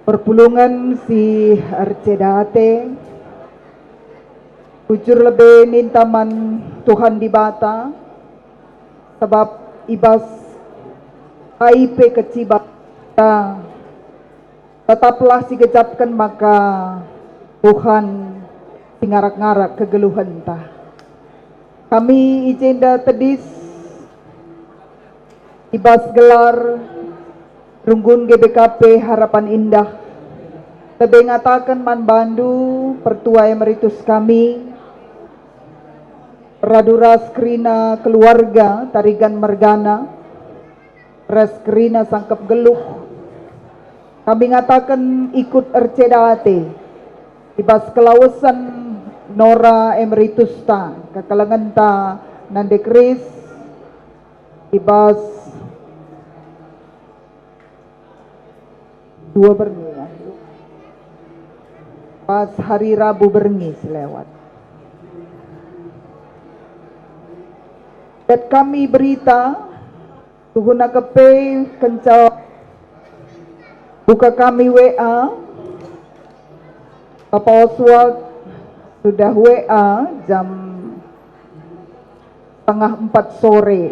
perpulungan si Arcedate, ujur lebih nintaman Tuhan di bata, sebab ibas IP kecibat tetaplah si gejapkan maka Tuhan singarak-ngarak kegeluhan ta. Kami ijenda tedis ibas gelar Runggun GBKP Harapan Indah lebih ngatakan man bandu pertua emeritus kami Radura Skrina keluarga Tarigan Mergana Reskrina Sangkep Geluh. Kami ngatakan ikut Arcedate ibas kelawasan Nora emeritus ta kekalangan ta nandekris ibas dua berni ya. Pas hari Rabu berni selewat. Dan kami berita tuhuna kepe kencau buka kami WA Bapak Oswald sudah WA jam 3:30 sore.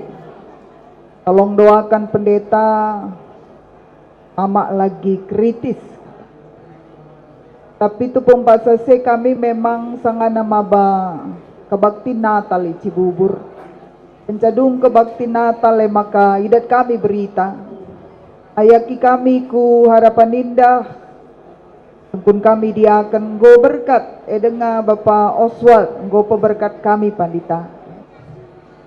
Tolong doakan pendeta, amak lagi kritis. Tapi itu pompasase kami memang sangat namaba kebakti Natal di Cibubur. Pencadung kebakti Natal maka idat kami berita. Ayaki kami ku Harapan Indah. Pun kami dia akan go berkat dengar Bapak Oswald go berkat kami pandita.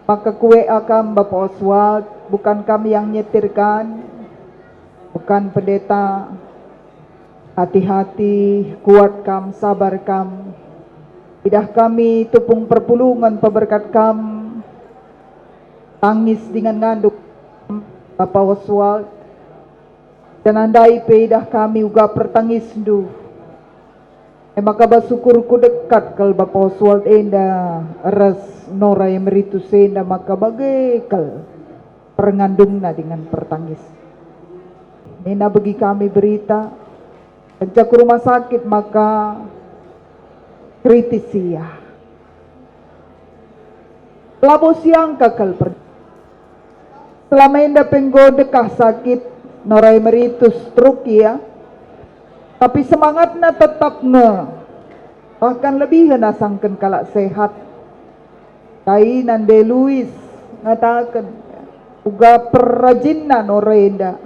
Maka kue akam Bapak Oswald bukan kami yang nyetirkan, bukan pendeta. Hati-hati, kuat kam, sabar kam. Idah kami tupung perpulungan peberkat kam. Tangis dengan nganduk Bapak Oswald. Dan andai pedah kami uga pertangis du. Maka basukurku dekat kal Bapak Oswald enda res Nora emeritus enda maka bagekal perngandungna dengan pertangis. Nena bagi kami berita pencak rumah sakit maka kritis ya. Labo siang kakal selama enda penggo dekah sakit Nora emeritus stroke ya. Tapi semangatnya tetap bahkan lebih nasangkan kalak sehat. Kai nande Luis ngatakan uga perrajinna norenda.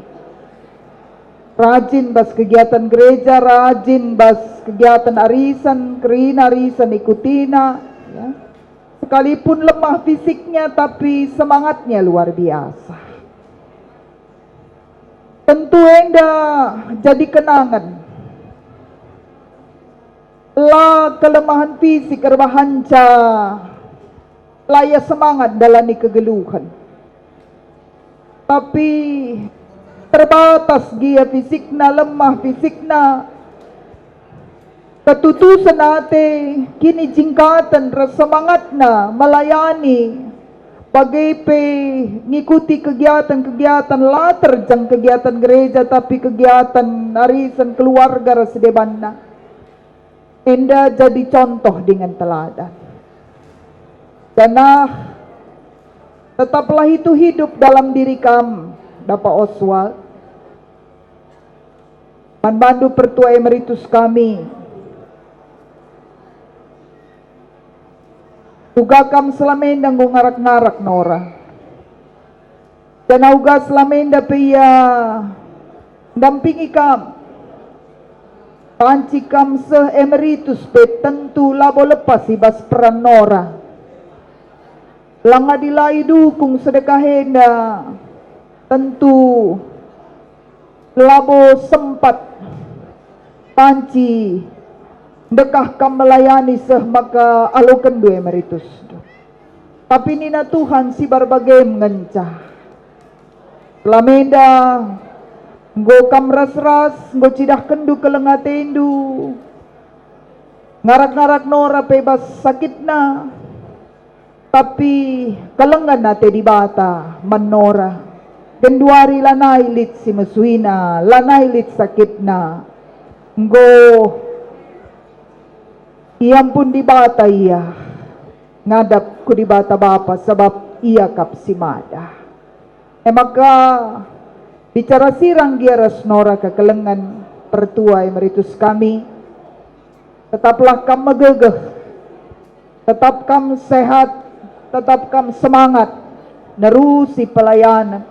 Rajin bas kegiatan gereja, rajin bas kegiatan arisan, kerina arisan ikutina. Ya. Sekalipun lemah fisiknya tapi semangatnya luar biasa. Tentu enda jadi kenangan. La kelemahan fisik erbahanca laya semangat dalani kegeluhan. Tapi terbatas gia fisikna, lemah fisikna. Ketutusan ate kini jingkatan rasa semangatna melayani bagai pe ngikuti kegiatan-kegiatan latar jang kegiatan gereja tapi kegiatan arisan keluarga rasedebanna. Enda jadi contoh dengan teladan. Karena tetaplah itu hidup dalam diri kamu, Bapak Oswald. Manbandu pertua emeritus kami. Uga kam selamenda ngarak-ngarak Nora. Dan uga selamenda pia dampingi kam. Panci kam emeritus pe tentu labo lepas ibas peran Nora. Langa dilai dukung sedekahenda. Tentu labo sempat panci dekah kam melayani maka alokan dua emeritus. Tapi nina Tuhan si berbagai mengencah. Lamenda nggo kam ras-ras, nggo cidah kendu kelengatendu. Ngarak-ngarak Nora bebas sakitna. Tapi kalengan nate di bata menora. Kenduari lanai lit si mesuina, lanai lit sakitna. Nggo iyam pun di bata iya ngadap ku di bata bapa sebab ia kap si mada. Maka bicara sirang giaras nora kekelengan pertua emeritus kami, tetaplah kam megegeh, tetap kam sehat, tetap kam semangat nerusi pelayanan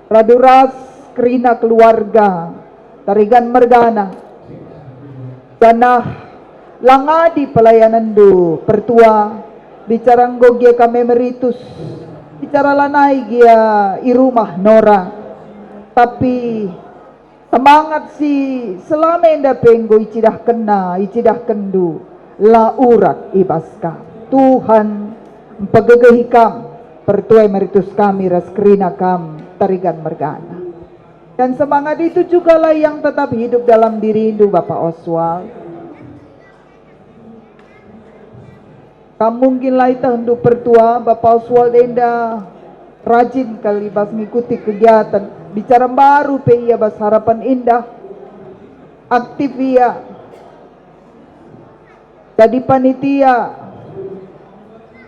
raduras kerina keluarga tarigan mergana danah langadi pelayanan do pertua bicara nggogia kami emeritus bicara lanai gia irumah nora tapi semangat si selama enda penggo icidah kena icidah kendu la urat ibaska Tuhan pegegehi kam pertua emeritus kami raskrina kam tarigan mergana. Dan semangat itu juga lah yang tetap hidup dalam diri Indu Bapak Oswald. Kamu mungkin lah itu hendu pertua Bapak Oswald enda rajin kali bas mengikuti kegiatan bicara baru pe ia bas harapan indah aktif ia jadi panitia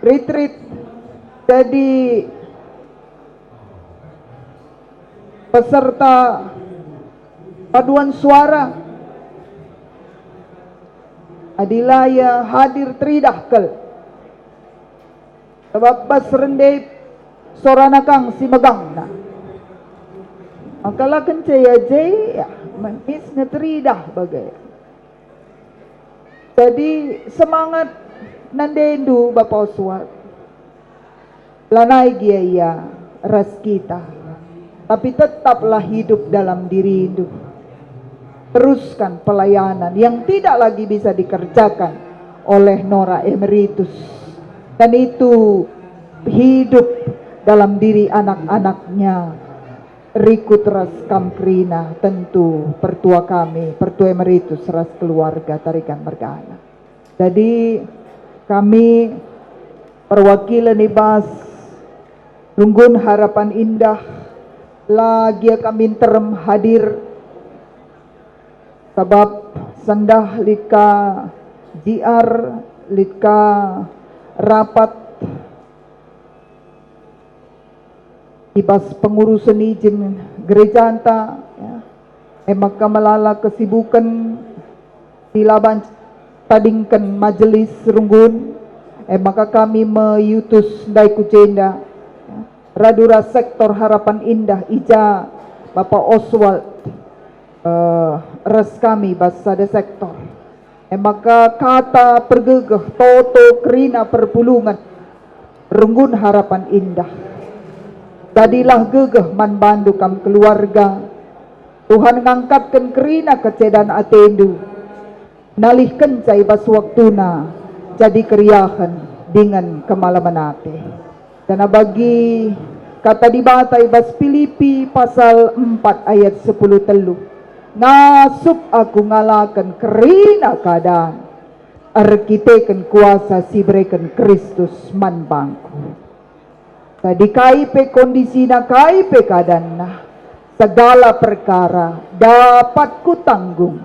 retreat jadi peserta paduan suara adilaya hadir tridahkel sebab bas rendai sorana kang si megang na makalah kencaya jaya manis ngeteridah bagai jadi semangat nandendu Bapak Oswald lanai gia ia ras kita tapi tetaplah hidup dalam diri Indu teruskan pelayanan yang tidak lagi bisa dikerjakan oleh Nora Emeritus dan itu hidup dalam diri anak-anaknya Rikut ras kamkrina tentu pertua kami pertua emeritus ras keluarga tarikan mergana. Jadi kami perwakilan ibas Runggun Harapan Indah lagi kami terem hadir sebab sandah lika jiar lika rapat ibas pengurusan izin gereja anta ya. Maka melala kesibukan silaban tadingkan majelis Runggun maka kami meyutus dai kucenda ya. Radura sektor Harapan Indah ija Bapak Oswald res kami basada sektor maka kata pergegeh toto kerina perpulungan Runggun Harapan Indah jadilah gegeh man bandu kam keluarga Tuhan ngangkatkan kerina kecedan atendu nalihkan cai bas waktuna jadi keriahan dengan kemalaman ate dan bagi kata dibatai bas Filipi pasal 4 ayat 10 telu ngasup aku ngalakan kerina keadaan arkiteken kuasa sibreken Kristus man bangku tadi KIP kondisi na KIP keadaan na segala perkara dapat kutanggung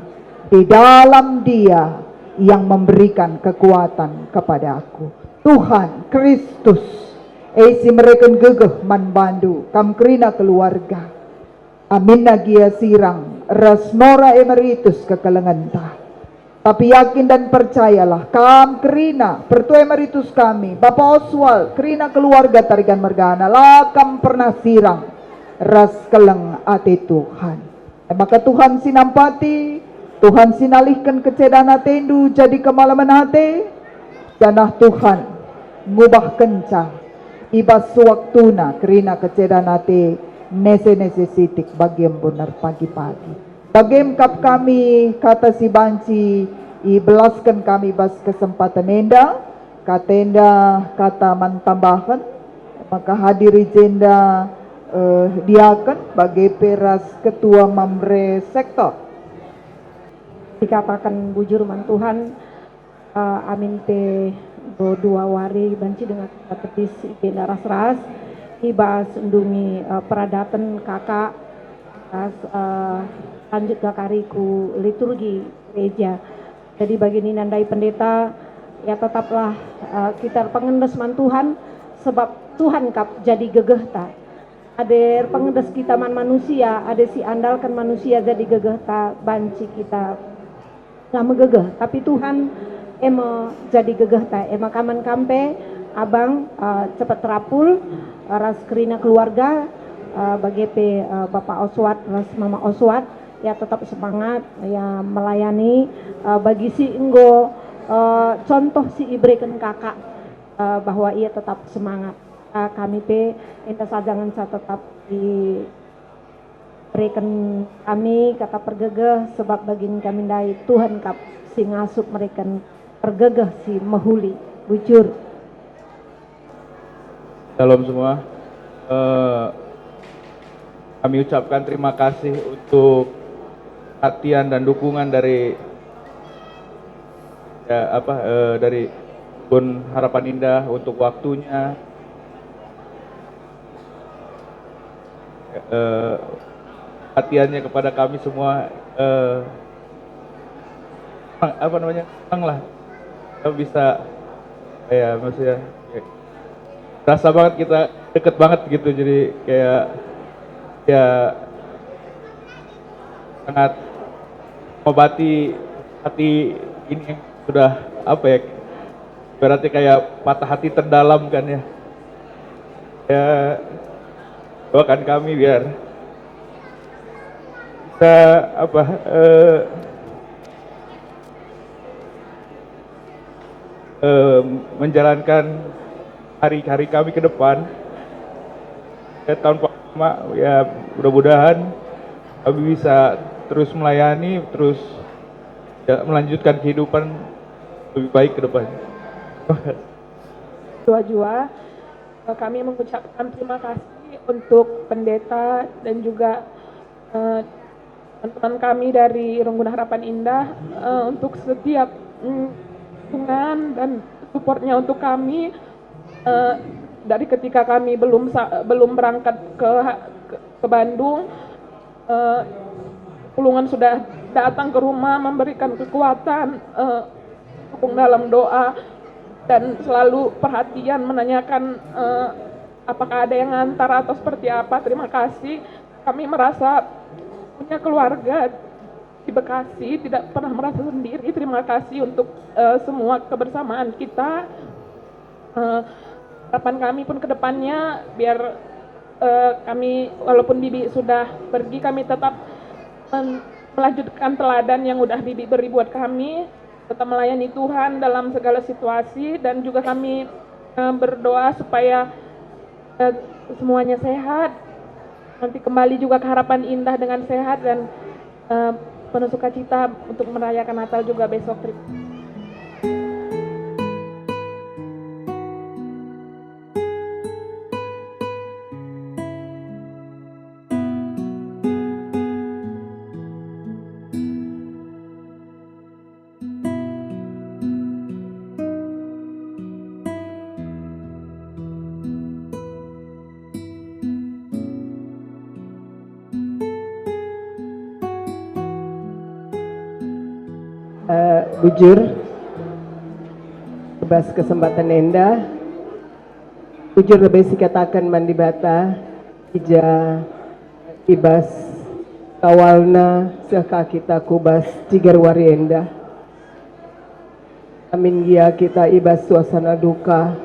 di dalam Dia yang memberikan kekuatan kepada aku. Tuhan Kristus esi mereka gegeh man bandu kam kerina keluarga amin nagia sirang rasnora emeritus kekelengan ta tapi yakin dan percayalah kam kerina pertua emeritus kami Bapak Oswald kerina keluarga tarigan mergana lakam pernah sirang ras keleng ate Tuhan maka Tuhan sinampati Tuhan sinalihkan kecedan atendu jadi kemalaman hati janah Tuhan ngubah kenca ibas waktuna kerina kecedan ate nese sitik bagian benar pagi-pagi bagem kap kami kata si banci ibelaskan kami bas kesempatan enda katenda kata mantambahan maka hadiri jenda diakan bagi peras ketua mamre sektor dikatakan bujur man Tuhan amin te dua wari banci dengan tetis igenda ras-ras ibas undungi peradatan kakak as lanjut ke kariku liturgi gereja. Jadi bagi ninandai pendeta ya tetaplah kita pengendes man Tuhan sebab Tuhan kap jadi gegeh ta. Ada pengendes kita man manusia, ada si andalkan manusia jadi gegeh ta banci kita nggak megegeh, tapi Tuhan ema jadi gegeh ta, ema kaman kampe abang cepat terapul ras kerina keluarga bagi Bapak Oswat ras Mama Oswat ya tetap semangat ya melayani bagi si enggo contoh si ibrekan kakak bahwa ia tetap semangat kami enta sajangan saya tetap diberikan kami kata pergegeh sebab bagin kami dai Tuhan kap si ngasup mereka pergegeh si mahuli bujur. Shalom semua. Kami ucapkan terima kasih untuk perhatian dan dukungan dari dari Kebun Harapan Indah untuk waktunya, perhatiannya kepada kami semua. Senang lah kita bisa maksudnya rasa banget kita deket banget gitu, jadi kayak ya sangat mengobati hati ini yang sudah berarti kayak patah hati terdalam kan ya. Doakan kami biar bisa menjalankan hari-hari kami ke depan. Tahun pertama ya mudah-mudahan kami bisa terus melayani, terus ya, melanjutkan kehidupan lebih baik ke depan. Jua-jua kami mengucapkan terima kasih untuk pendeta dan juga teman-teman kami dari Rongguna Harapan Indah untuk setiap dukungan dan supportnya untuk kami dari ketika kami belum berangkat ke Bandung. Pulungan sudah datang ke rumah memberikan kekuatan, dukung dalam doa dan selalu perhatian menanyakan apakah ada yang ngantar atau seperti apa. Terima kasih, kami merasa punya keluarga di Bekasi, tidak pernah merasa sendiri. Terima kasih untuk semua kebersamaan kita. Harapan kami pun ke depannya biar kami walaupun Bibi sudah pergi, kami tetap melanjutkan teladan yang udah Bibi beri buat kami, tetap melayani Tuhan dalam segala situasi, dan juga kami berdoa supaya semuanya sehat, nanti kembali juga ke Harapan Indah dengan sehat dan penuh sukacita untuk merayakan Natal juga besok. Bujur bebas kesempatan enda bujur lebih sikatakan mandi bata ija ibas kawalna seka kita kubas cigar wari enda amin gia kita ibas suasana duka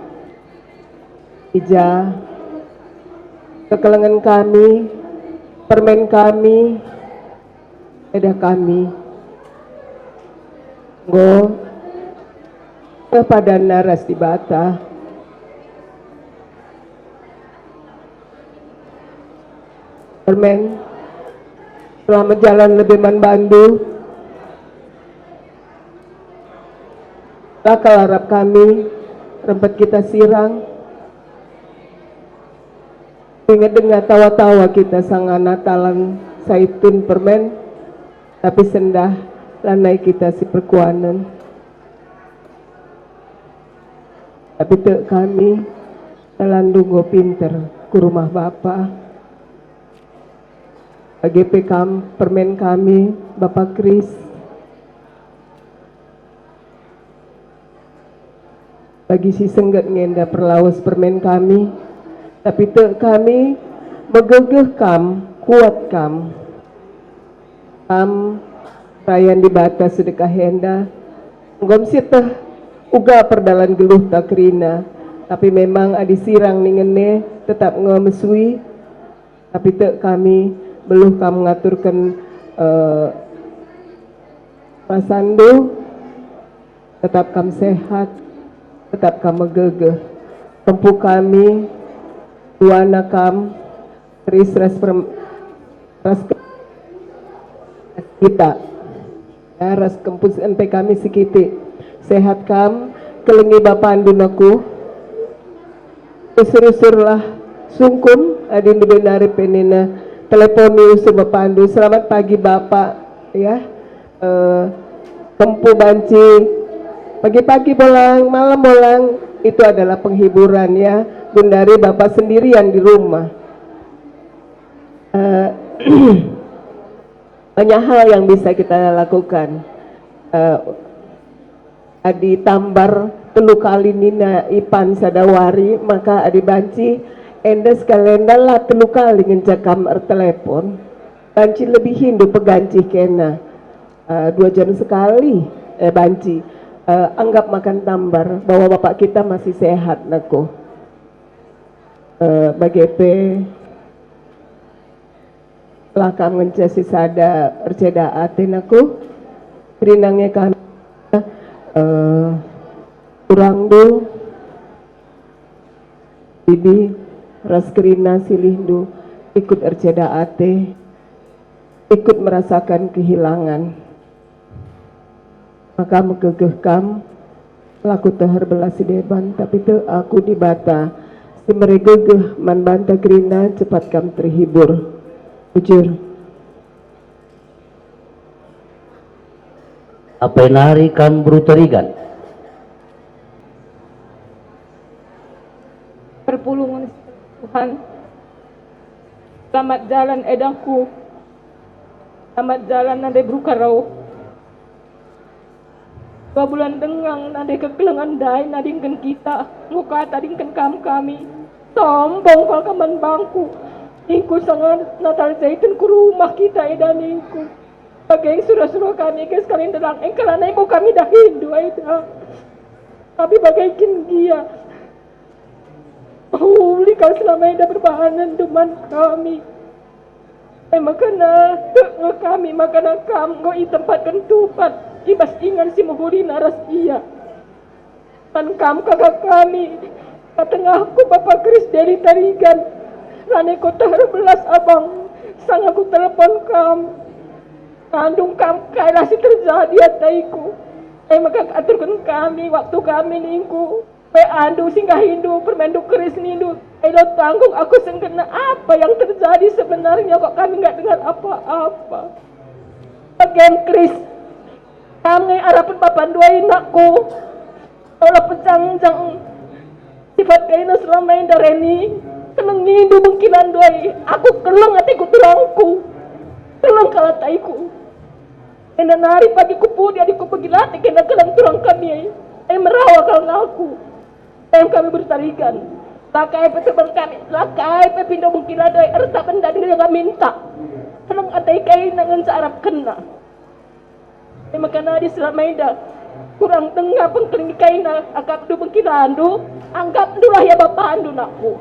ija kekelengan kami permen kami edah kami go kepada naras di bata permen selama jalan lebih membantu lakal harap kami rempet kita sirang ingat dengan tawa-tawa kita sangat natalan saitun permen tapi sendah lanai kita si perkuanan tapi tek kami telan dungo pinter ke rumah Bapa GP Permen kami, Bapak Kris, bagi si senggat ngenda perlawas permen kami, tapi te kami megegeh kuat rayan di batas sedekah henda, ngom sitah uga perdalan geluh takrina, tapi memang adi sirang ningene tetap ngomesui, tapi te kami beluh kam mengaturkan pasando, tetap kam sehat, tetap kam megegeh. Tempu kami duana kam ras kita ya, ras kempus ente kami sikiti sehat kam kelengi bapandu naku usur-usurlah sungkum adin benari penina teleponi usur bapandu. Selamat pagi Bapak ya, kempu banci pagi-pagi bolang malam bolang itu adalah penghiburan ya, Gundari Bapak sendirian di rumah. Banyak hal yang bisa kita lakukan. Adi tambar telu kali nina ipan sadawari, maka adi banci endes kalenda lah telu kali ngencakam telepon. Banci lebih hindu peganci kena 2 jam sekali banci. Anggap makan tambar bahwa bapak kita masih sehat nako. Bagepe lakam ngencasi sada perceda atenaku rinangnya kami kurang do bibi raskerina silindu ikut erceda ate, ikut merasakan kehilangan, maka megegehkam laku tehar belasi deban, tapi te aku dibata si meregegeh man banta kerina cepat kam terhibur. Jujur apa nari kam berutarigan Perpulungan Tuhan, selamat jalan edangku, selamat jalan nade berukarau. 2 bulan dengang nade kekelengan dai nadingkan kita, muka tadingkan kami sombong kalau kaman bangku. Ingku sangat natal zaitun ku rumah kita edan ingku. Bagai surah-surah kami ke sekalian terang engkalan ingku kami dah hindu eda. Tapi bagai kin dia. Huli kau selama eda berbahanan teman kami. Makana tengah kami makana kam ngoi tempatkan tupat. Ibas ingan si muhuri naras iya. Dan kam kakak kami. Katengahku Bapak Kris dari Tarigan. Rane ko belas abang sang aku telepon kam kandung kam kailah si terjadi ataiku maka aturkan kami waktu kami ningku andu singgah hindu permendu keris nindu lo tanggung aku sengkena apa yang terjadi sebenarnya kok kami nggak dengar apa-apa bagian keris kami harapan bapak duain aku kalau pejangjang sifat kaina selama yang dareni keleng ngindu mungkinan doai aku keleng hatiku terangku keleng kalataiku ena nari pagi kupu dia diku pegilati kena keleng terang kami merawa kalau aku kami bertarikan lakai peterbang kami lakai pepindo mungkinan doai erta benda dia nggak minta keleng atai kain dengan searap kena makanya di selamaida kurang tengah pengkeling kaina akap du mungkinan du anggap dulah ya bapak andu nakku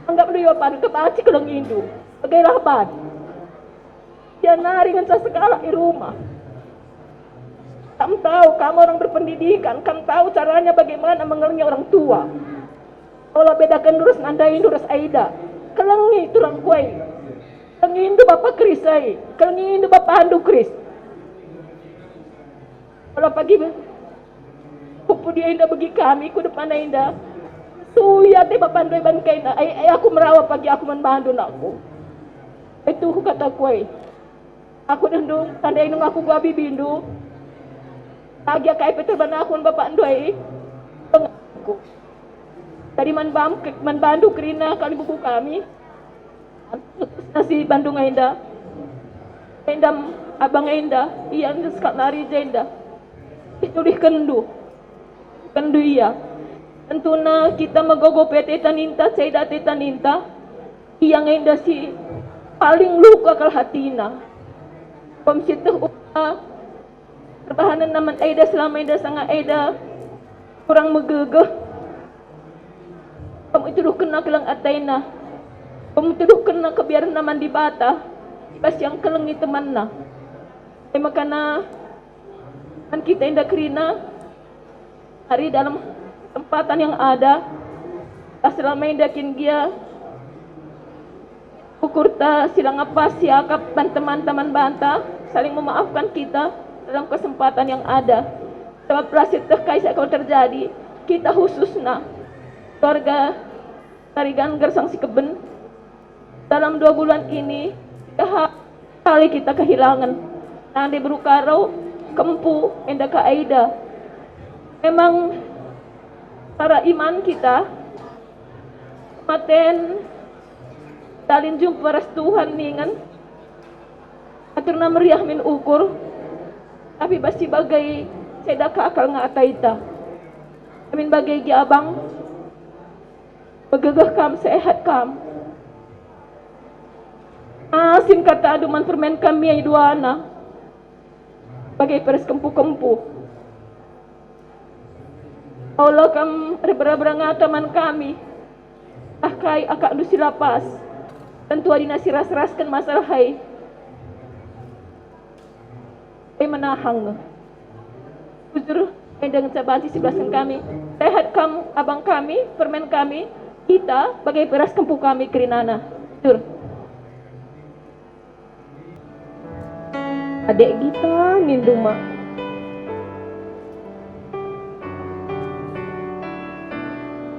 anggap dulu apa kepaci keleng indu bagai laban dia nari ngencas segala di rumah. Kamu tahu kamu orang berpendidikan, kamu tahu caranya bagaimana mengelengi orang tua. Kalau bedakan durus nandai durus aida kelengi turang kuai kelengi indu bapak Kris kelengi indu bapak andu Kris kalau pagi kupu dia indah bagi kami ku depan indah suya te bapandoy ban kaina ay aku merawat pagi aku membantu aku itu kata kue aku dendung tandai nung aku gua bibindu pagi kai peter ban aku bapak andoi aku tadi man bantu kerina kali buku kami nasi Bandung ainda endam abang enda iyan sekat nari jenda itulih kendu iya tentuna kita megogo PT taninta seda taninta iyang enda si paling luka kal hatina pemsituh pertahanan naman eda selama eda sangat eda kurang megegeh kamu itu kena kelang ataina kamu itu kena kebiaran naman di bata pas yang kelengi teman na makana kan kita indah kerina hari dalam tempatan yang ada selama indah kin dia ukur ta silang apa siakap dan teman-teman banta saling memaafkan kita dalam kesempatan yang ada sebab prasit terkait kalau terjadi kita khususnya keluarga Tarigan Gersang si Keben dalam 2 bulan ini kali kita kehilangan nanti berukarau kempu endah ke Aida memang para iman kita maten dalin jumpa ras Tuhan ningan aturna meriah min ukur tapi basi bagai sedaka akal nga ataita amin bagai gi abang begegeh kam sehat kam asim kata aduman permen kami ay duana bagai peres kempu-kempu Allah kam rebera-bera ngataman kami akai akak du silapas tentu adina siras-raskan masalah hai menahang jujur dengan cabanti sebelasan kami sehat kam abang kami permen kami kita bagai peras kempu kami kerinana jujur Adek kita nindu mak.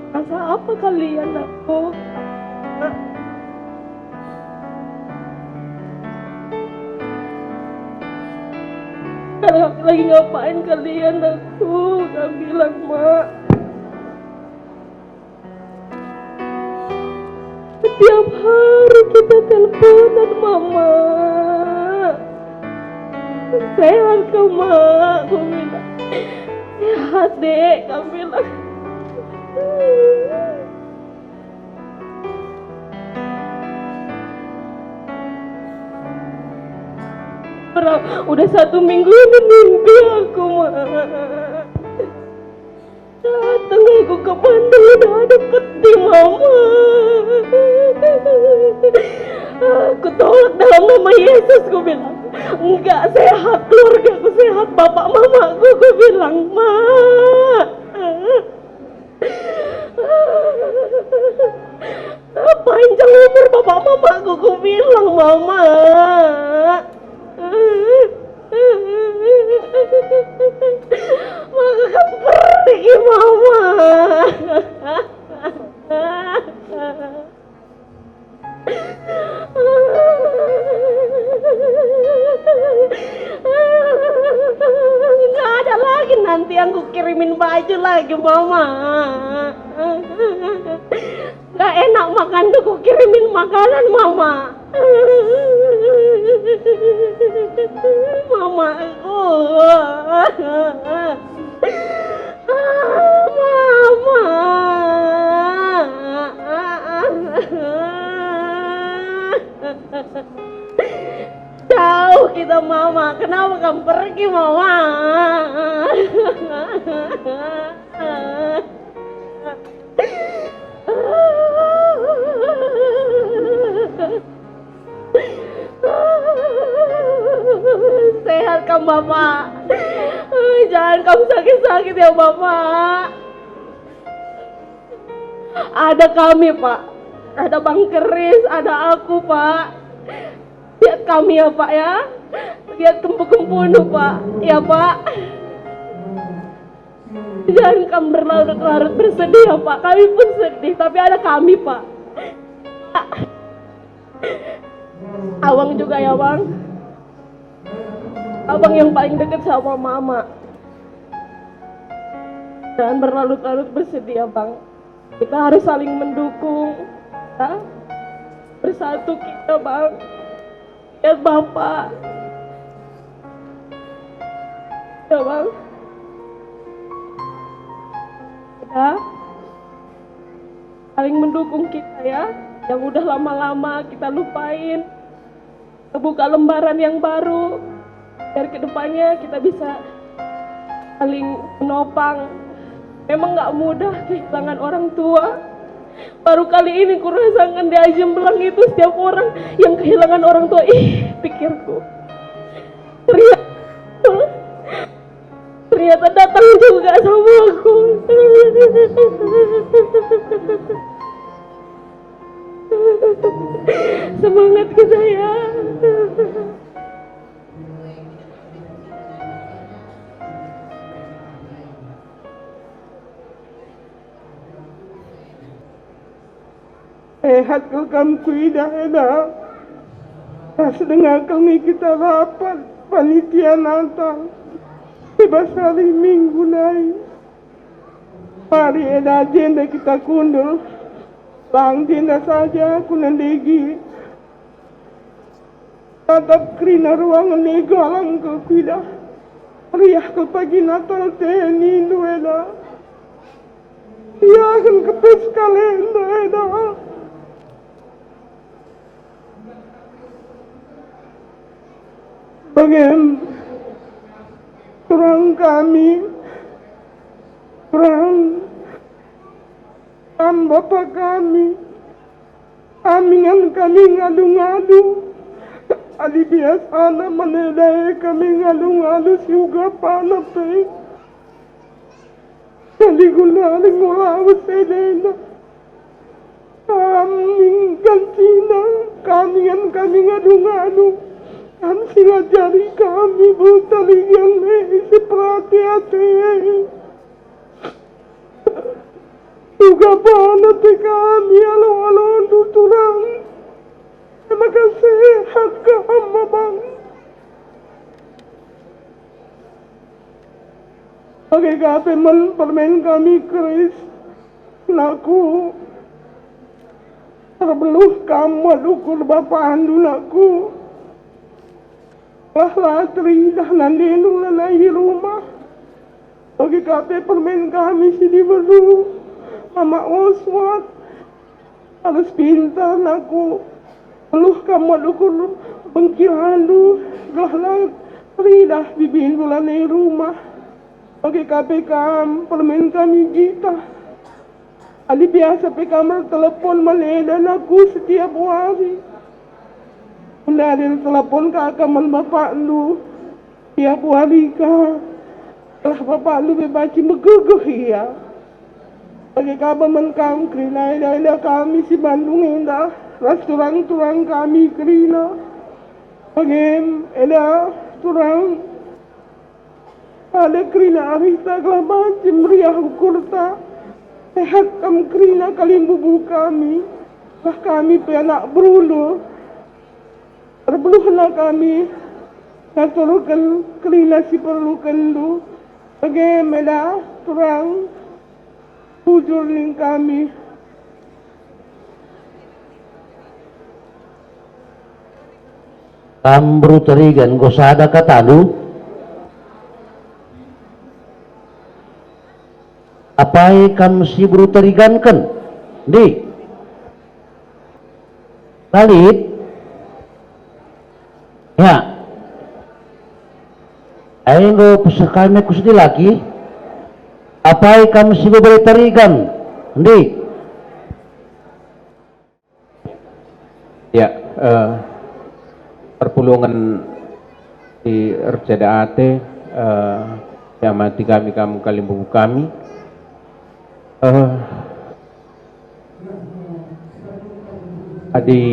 Rasa apa kalian aku? Kalau lagi ngapain kalian aku? Gak bilang mak. Setiap hari kita teleponan mama. Sehat ke mak, aku bilang sehat dek, aku bilang udah 1 minggu ini mimpi aku mak datang aku ke Bandung udah ada peti mama aku tolak dalam nama Yesus aku bilang enggak sehat keluarga aku sehat bapak mama aku bilang mak panjang umur bapak mama aku bilang mama maka kan pergi mama nggak ada lagi nanti aku kirimin baju lagi mama nggak enak makan tuh aku kirimin makanan mama mama aku jauh kita mama kenapa kamu pergi mama sehat kan bapak jangan kamu sakit-sakit ya bapak ada kami pak ada Bang Keris ada aku pak lihat kami ya pak ya lihat kempu-kempu pak ya pak jangan kamu berlarut-larut bersedih ya pak kami pun sedih tapi ada kami pak Abang juga ya bang abang yang paling dekat sama mama jangan berlarut-larut bersedih ya bang kita harus saling mendukung ya? Bersatu kita bang Ya Bapak. Ya Bang. Ya. Saling mendukung kita ya. Yang udah lama-lama kita lupain. Buka lembaran yang baru. Biar kedepannya kita bisa saling menopang. Memang gak mudah kehilangan orang tua. Baru kali ini kurasakan di Ajem Belang itu setiap orang yang kehilangan orang tua. Pikirku. Ternyata datang juga sama aku. Semangat kita ya. Sehat kekam kuida eda. Pas dengar kami kita rapat panitia Natal. Bebas hari Minggu naik. Hari eda agenda kita kundul. Lang agenda saja kunandegi. Tatap kerina ruangan nego alang ke kuida. Riah ke pagi Natal teni eda. Ia akan kepes kalenda eda. Bagian kurang kami, kurang bapak kami, amingan kami ngadu-ngadu, adi biasa na menedai kami ngadu-ngadu siuga panape, jadi guna ngulawas edena, kami gantina, kami ngadu-ngadu. Kami silajari kami bertalian seperti hati. Juga panati kami alon-alon tuturang. Terima kasih sehat kamu bang. Oke kape permen kami keris. Naku terbeluh kamu dukur bapak andu naku. Latri dah nandenu lanahi rumah. Bagi kape permen kami sini berdua. Mama Oswat harus pintar aku. Peluh kamu dukur bengkilandu. Latri dah bibin lanahi rumah. Bagi kape kam permen kami kita. Ali biasa pe kamar telepon maledan aku setiap hari. Bunda ada telepon ke akaman bapak lu. Tiap hari ka. Telah bapak lu bebaci megegeh ya. Bagi kabar menkam kerina ida kami si Bandung indah. Restoran-turang kami kerina. Bagi ida turang. Ada kerina arita kelama cemriah ukurta. Sehat kam kerina kalimbubu kami. Lah kami pe anak berulu. Terbeluhlah kami, natulukan kelina si perlukan lu, bagaimana terang jujur ning kami. Kambru terigan gosada katadu. Apai kam si bru terigan kan? Di. Kalit. Ya, ayo pusakame kusdi lagi. Apa kamu sih beri tarigan, ndi? Ya, perpulungan di Rjada Ate, amati kami kamu kalimbu kami. Adi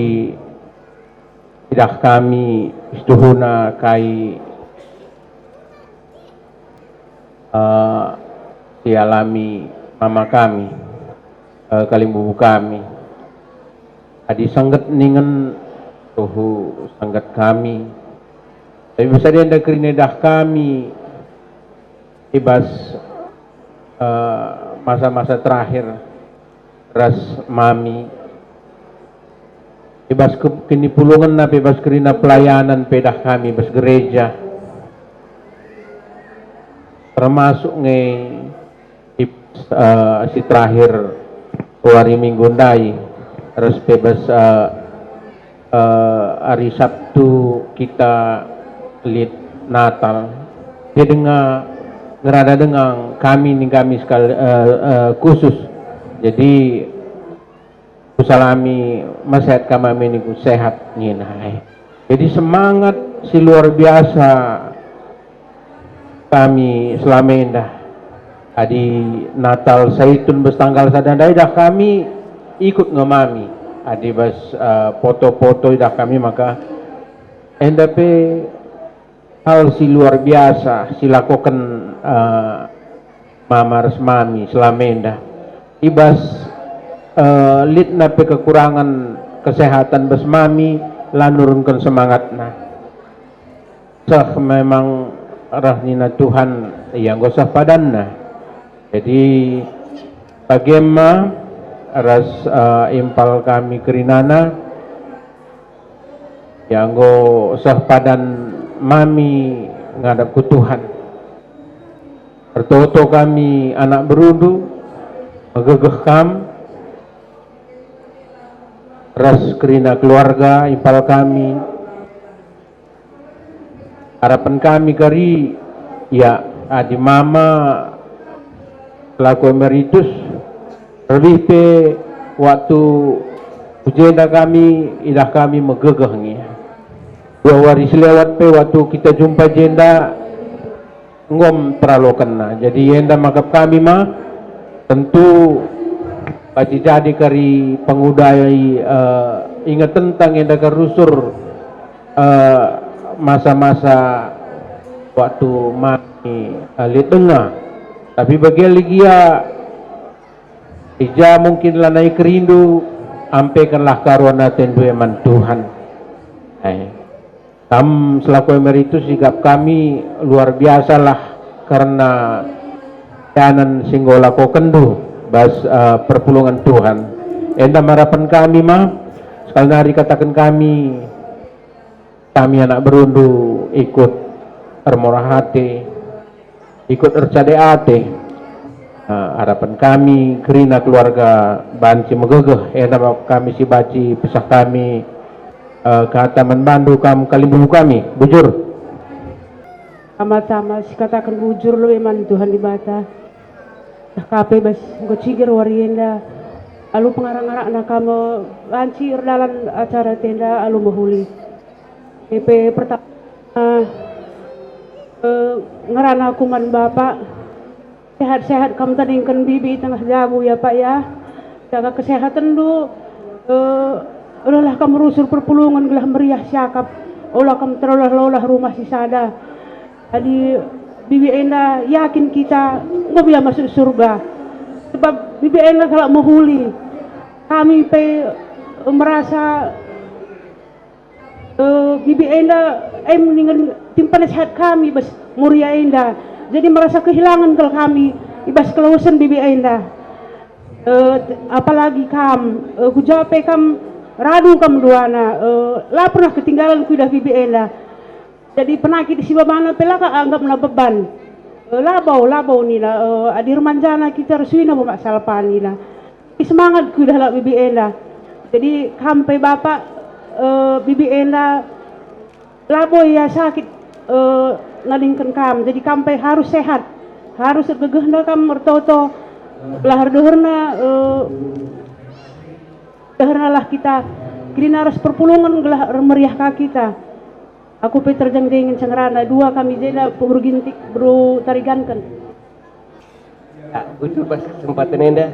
tidak kami istuhuna kai dialami mama kami kalimbubu kami adi sanggat ningen tuhu sanggat kami tapi bisa dia ndak kerinedah kami ibas masa-masa terakhir ras mami Ibas kini pulungan na ibas kerina pelayanan pedah kami bas gereja. Termasuk si terakhir hari Minggu ndai terus bebas hari Sabtu kita lihat Natal. Dia dengar ngerada dengan kami sekali khusus. Jadi usalami masehat kami niku sehat nginai. Jadi semangat si luar biasa kami selama indah. Adi Natal Saitun bes tanggal sadandai dah kami ikut ngemami. Adi bas foto-foto dah kami maka endape hal si luar biasa silakukan mama resmami selama indah. Ibas lit nape kekurangan kesehatan bes mami lanurunkan semangatna. Sah memang rahnina Tuhan yang gosah padanna. Jadi bagaimana ras impal kami kerinana yang go sah padan mami ngadap ku Tuhan. Bertoto kami anak berundu megegeh kam ras kerina keluarga impal kami. Harapan kami kari ya adi mama selaku emeritus lebih pe waktu ujenda kami idah kami megegeh ni. 2 hari selewat pe waktu kita jumpa jenda ngom terlalu kena. Jadi yenda makap kami mah tentu pasti jadi kari pengudai ingat tentang yenda kerusur masa-masa waktu mami lihat tengah. Tapi bagi ligia ija mungkin lah naik rindu ampaikanlah karuana tendu eman Tuhan. Kam selaku emeritus sikap kami luar biasa lah karena kanan singgola ko kendu bas perpulungan Tuhan. Enda harapan kami mah sekali hari katakan kami anak berundu ikut ermorah hati, ikut ercade ate. Harapan kami kerina keluarga banci megegeh. Enda kami si baci pesah kami kehataman bandu kamu kalimbu kami bujur. Sama-sama si katakan bujur lo eman Tuhan di bata. Dah kape bas ngocigir warienda. Alu pengarang-arang na kamu banci dalam acara tenda alu mahuli. EP pertama ngerana kuman bapak sehat-sehat kamu tandingkan bibi tengah jamu ya pak ya, jaga kesehatan dulu. Olah kamu rusur perpulungan gelah meriah siakap, olah kamu terolah rumah si sada. Jadi bibi enda yakin kita nggak bisa masuk surga sebab bibi enda kalau menghuli kami pe merasa bibi enda dengan timpan sehat kami bas muria enda jadi merasa kehilangan kalau kami ibas kelausan bibi enda apalagi kam kujape kam radu kam duana lah pernah ketinggalan kuda bibi enda jadi penakit si mana pelaka anggap na beban labau nila adir manjana kita resuina mo salpan nila semangat kuda lah bibi enda jadi kampai bapak bibi enda laboy ya sakit ngalingkan kam jadi kampai harus sehat harus gegehna kam mertoto lahar deherna lah kita kirina ras perpulungan gelah meriah ka kita aku pe terjang dengan cengerana 2 kami jeda pemburu gintik bro tarigankan ya, betul pas kesempatan enda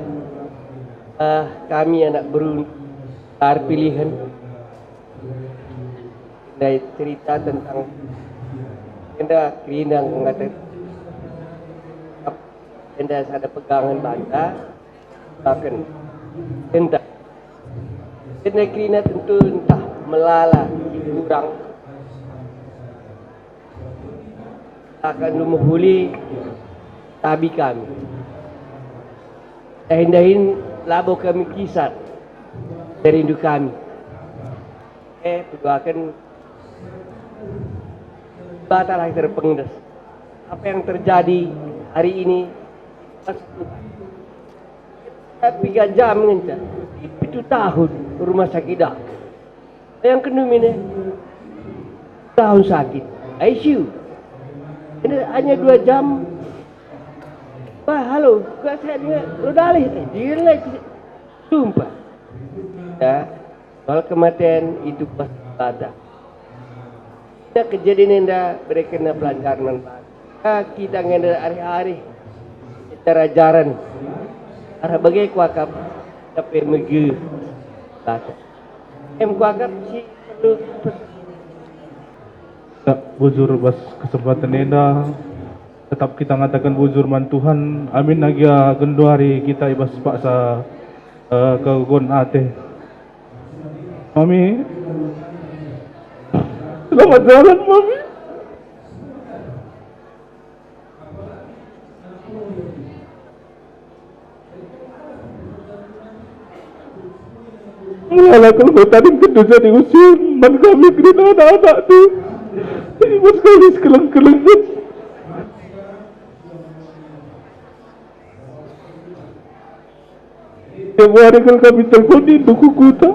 kami anak beruntar pilihan dari cerita tentang enda kerina ngata enda ada pegangan banta akan enda kerina tentu entah melala kurang akan lumuhuli tabi kami endahin labo kami kisat dari rindu kami doakan batalah terpengendas. Apa yang terjadi hari ini 3 jam ngenca 7 tahun rumah sakit dah. Yang kedua ini tahun sakit ICU. Ini hanya 2 jam. Wah, halo, saya dengar rodalih, dia lagi sumpah. Ya, soal kematian itu pasti ada. Ada kejadian yang mereka kena pelancaran. Kita ngenda hari-hari cara jaran. Arah bagai kuakap tapi megi. Kuakap sih perlu. Bujur bas kesempatan enda tetap kita ngatakan bujur man Tuhan amin agia gendo hari kita ibas paksa kegon ate mami selamat jalan mami. Alah kalau tadi kedua jadi usul man kami kena anak-anak tu ibu sekali sekeleng-keleng. Tiap hari kalau kami teleponin duku kuta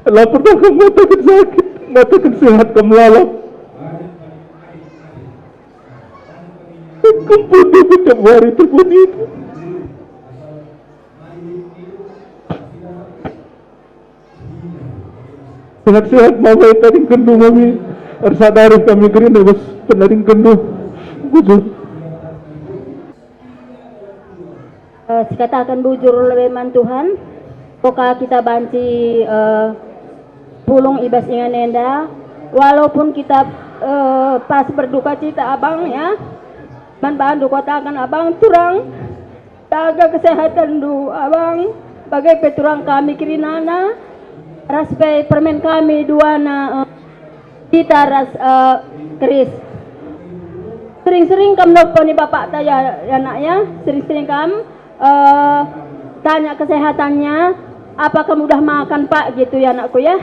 lapor kamu mengatakan sakit, mengatakan sehat kamu lalap. Kampun dia tiap hari teleponin. Sehat-sehat mama tadi kendu mami. Sadari kami kering bos penaring kendu. Bujur. Sekatakan bujur leman Tuhan. Poka kita banci pulung ibas ingan enda. Walaupun kita pas berduka cita abang ya. Man bandu kotakan abang turang. Jaga kesehatan du abang. Bagai peturang kami kirinana. Raspe permen kami duana kita ras keris. Sering-sering kam nelfon ni bapak saya ya nak ya. Sering-sering kam tanya kesehatannya. Apakah mudah makan pak gitu ya anakku ya.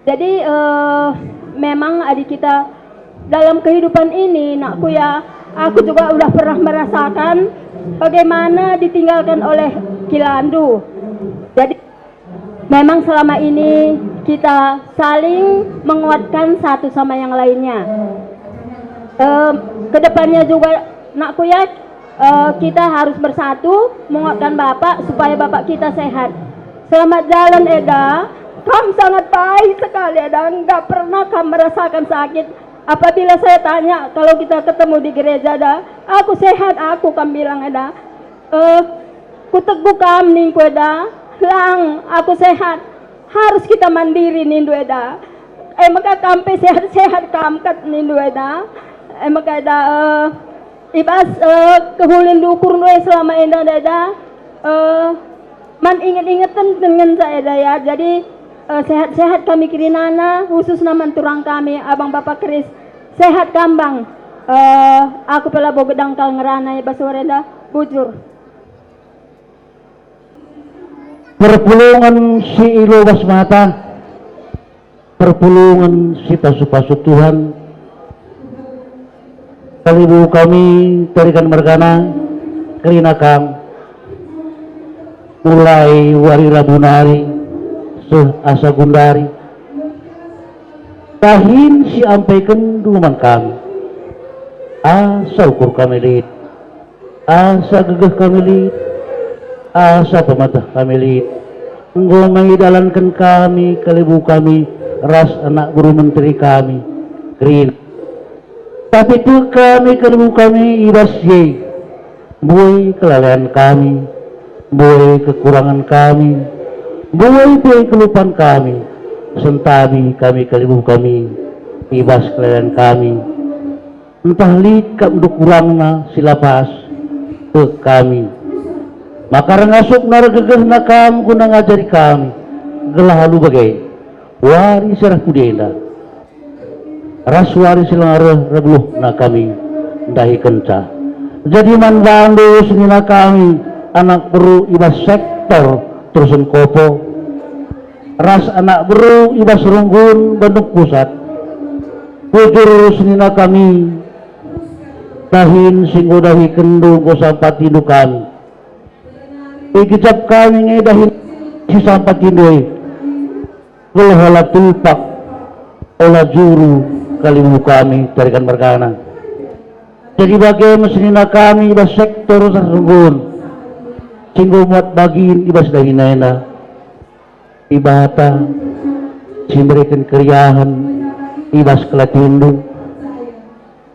Jadi memang adik kita dalam kehidupan ini nakku ya. Aku juga udah pernah merasakan bagaimana ditinggalkan oleh Kilandu. Jadi memang selama ini kita saling menguatkan satu sama yang lainnya. Kedepannya juga nakku ya kita harus bersatu menguatkan bapak supaya bapak kita sehat. Selamat jalan Eda. Kamu sangat baik sekali Eda. Enggak pernah kamu merasakan sakit. Apabila saya tanya kalau kita ketemu di gereja Eda, aku sehat aku kamu bilang Eda. Kuteguh kamu ningku Eda. Lang, aku sehat. Harus kita mandiri nindu eda. Maka kampe sehat-sehat kamkat nindu eda. Maka eda ibas kehulin dukur nuai selama eda eda. Man inget-ingetan dengan saya eda ya. Jadi sehat-sehat kami kirinana khusus naman turang kami abang bapak Kris. Sehat kambang. Aku pela bogedang kal ngerana ya basore eda. Bujur. Perpulungan si ilo basmata, perpulungan si pasu-pasu Tuhan, kalibu kami tarikan mergana, kerinakam, mulai wari rabunari, asa gundari, tahin si ampaikan duman kami, asa ukur kami lid, asa gegeh kami lid, asa pematah kami lid. Engkau mengidalankan kami, kalibu kami, ras anak guru menteri kami, green. Tapi tu kami, kalibu kami, ibas ye, buai kelalaian kami, buai kekurangan kami, buai kelupaan kami, sentabi kami, kalibu kami, ibas kelalaian kami. Entah likap untuk kurangna silapas ke kami. Maka rangasuk naragagah na kam guna ngajari kami gelah halu bagai wari serah kudenda ras wari silang ragluh na kami dahi kenca jadi manbandu senina kami anak peru ibas sektor terusun kopo ras anak bro ibas runggun Bandung Pusat. Bujur senina kami tahin singgo dahi kendu ko sampat tindukan. Ikicap kami ngedahin si sampat tindoy. Gelhala tulpak olah juru kalimu kami tarikan mergana. Jadi bagaimana senina kami ibas sektor sarunggun. Singgo muat bagiin ibas dahinena. Ibata simberikan keriahan ibas kelatindu.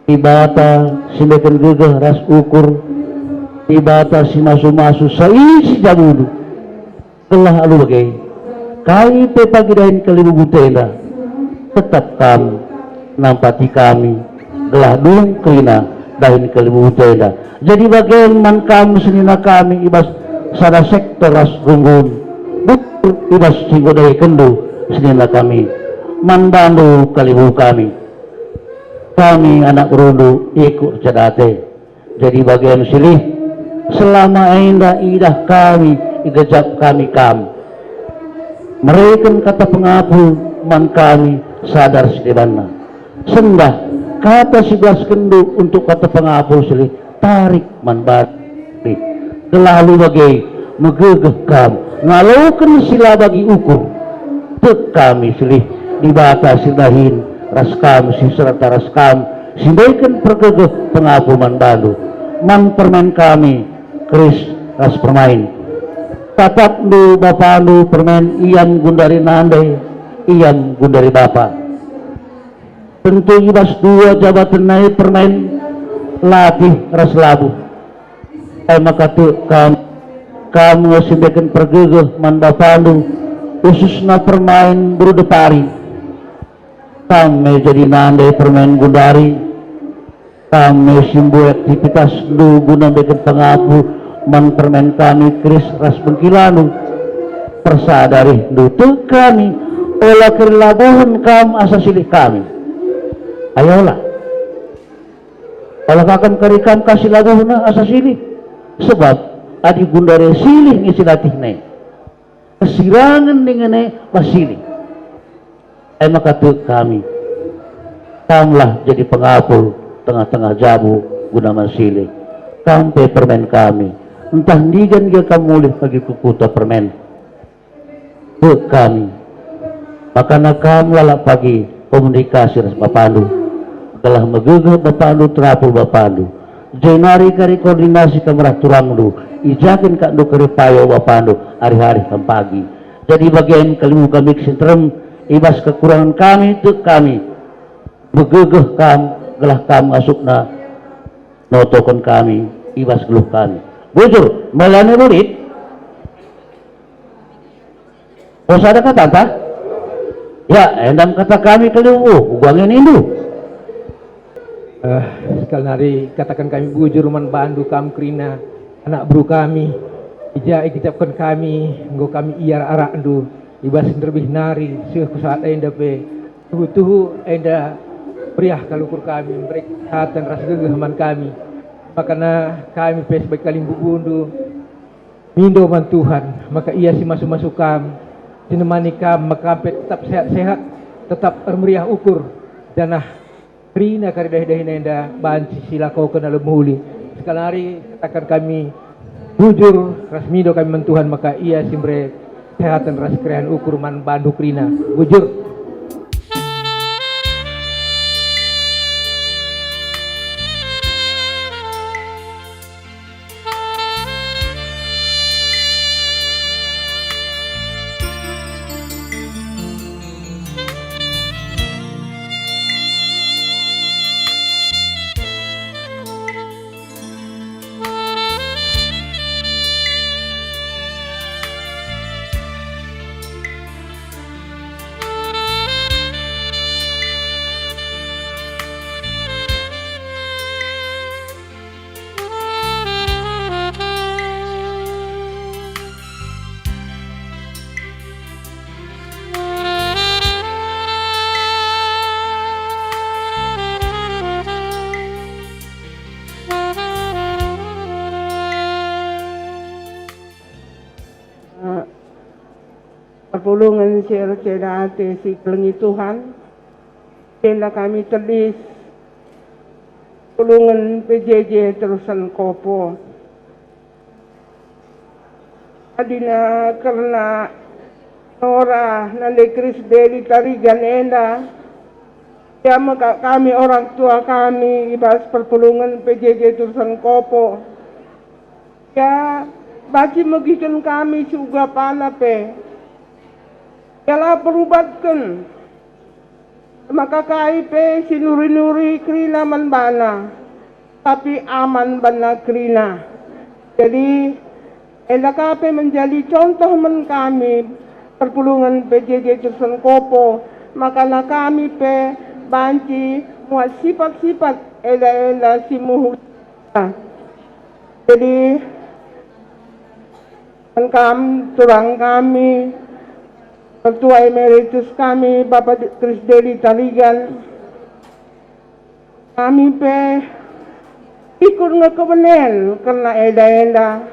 Ibata simberikan gegah ras ukur. Ibata si masu-masu saisi jamudu. Telah alu bagai kami pagi dahin kalimu tenda. Tetap kami nampati kami gelah dung kelina dahin kalimu tenda. Jadi bagaimana kamu senina kami ibas sada sektor ras runggun. Ibas singgo dari kendu senina kami mandandu kalimu kami anak berundu ikut cadate. Jadi bagian silih selama idah kami igejap kami mereka kata pengapu man kami sadar sedebana sendah kata 11 kendu untuk kata pengapu silih tarik man bati lalu bagai megegeh kami ngalaukan sila bagi ukur tek kami silih dibatasi dahin ras kami si serta ras kami sindaikan pergegeh pengapu man balu man permen kami keris ras permain tatap du bapak du permen iam gundari nandai iam gundari bapak tentu ibas dua jabatan naik permain latih ras labu maka tu kamu sindaikan pergegeh man bapak du khususnya permain berudepari kami jadi nandai permain gundari kami simbu aktivitas du guna bikin pengapu man permen kami keris ras bengkilanu persadari dutu kami olah kerilabuhan kam asa silih kami ayolah olah kakam karikam kasih labuhan asa silih sebab adi gundare silih ngisi latih naik kesirangan dengan masilih maka tu kami kamlah jadi pengapul tengah-tengah jabu guna masilih kampe permen kami entah digan dia kamu mulih bagi kukuta permen tu kami maka nakam lalak pagi komunikasi ras bapandu telah megegeh bapandu terapul bapandu jenari kari koordinasi kemerah turangdu ijakin kak du kari payo bapandu hari-hari kam pagi jadi bagian kalimu kami kesentrem ibas kekurangan kami tu kami megegeh kam gelah kam asukna notokon kami ibas geluh kami bujur melane murid bos ada kata tak ya endam kata kami kalimu uangin indu sekali hari katakan kami bujur man bandu kam krina anak bro kami ija ikicapkan kami nggo kami iar arak du ibas terbih nari seuh kusaat enda pe tuhu enda priah kalukur kami mereka hatan ras gegeh man kami makana kami pe sebagai kalimbu bundu mindo man Tuhan maka ia si masuk kam sinemani kam maka tetap sehat-sehat tetap meriah ukur danah Rina karidah-dahin enda banci sila kau kena lemuli sekali hari katakan kami bujur ras mindo kami man Tuhan maka ia simbre sehatan ras krean ukur man bandu krina bujur perpulungan si si kelengi Tuhan. Tenda kami terlis pulungan PJJ terusan kopo. Adina karena Nora nande Kris Deli Tarigan Enda. Ya maka kami orang tua kami ibas perpulungan PJJ terusan kopo. Ya bagi megikan kami juga panape. Yalah perubatkan. Maka KIP sinuri-nuri krina manbana. Tapi aman bana krina. Jadi LKP menjadi contoh men kami perpulungan PJJ Terusan Kopo. Maka kami pe banci muat sifat-sifat ela-ela si muhut. Jadi turang kami, Ketua Emeritus kami, Bapak Kris Deli Tarigan, kami pe ikut ngekebenen karena eda-eda,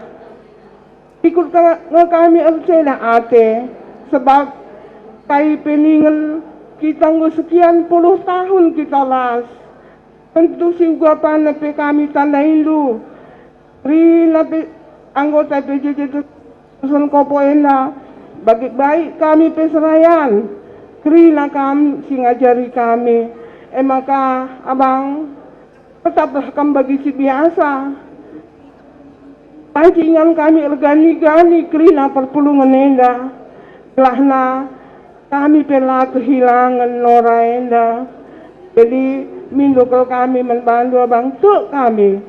ikut kami arsela ate, sebab kai peningan kita sekian puluh tahun kita las, tentu si ugapan pe kami tandain lu, rina pe anggota PJJ Terusan Kopo enda, bagi baik kami peserayan, krina kami singajari kami, maka abang tetaplah kami bagi si biasa. Pancingan kami organi-gani krina perpulungan enda, kelahna kami pela kehilangan Nora enda. Jadi mindukal kami membantu abang tuk kami,